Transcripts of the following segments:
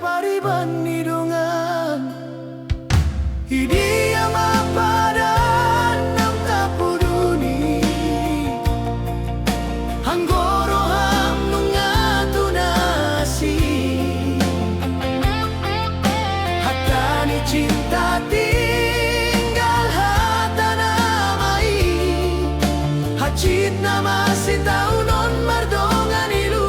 pariban nidungan Idi yang mapadan ng tapuduni Hanggoro ham nunga tunasi Hatani cinta tinggal hata namai Hacit nama si taunon mardongan ilu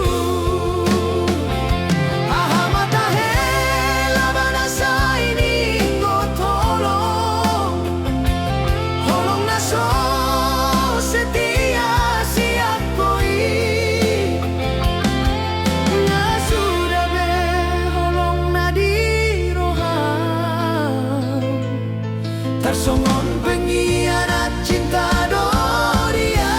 Tersongon pengkhianat cinta Doria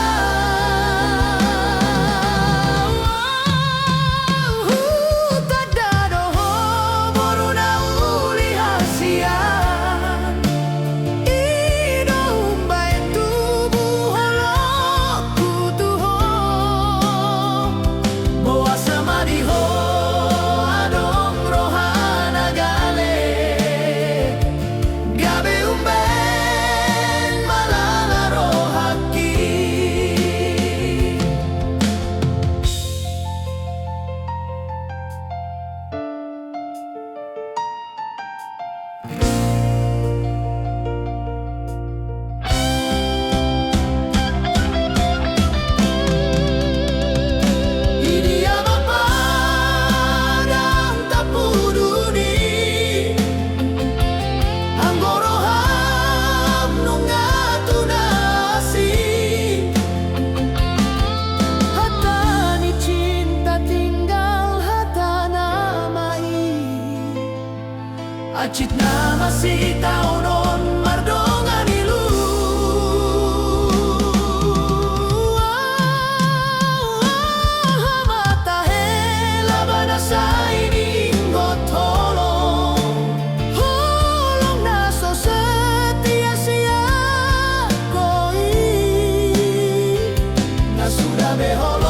Tada doho boruna uli hasian Ido umbai tubuh holokku tuho Boa sama diho adong rohana gale Gabe umbai Acit nama si taunon mardongan ilu Mata hela banasa ini ngotolong Holong naso setia sia koi Nasudah beholo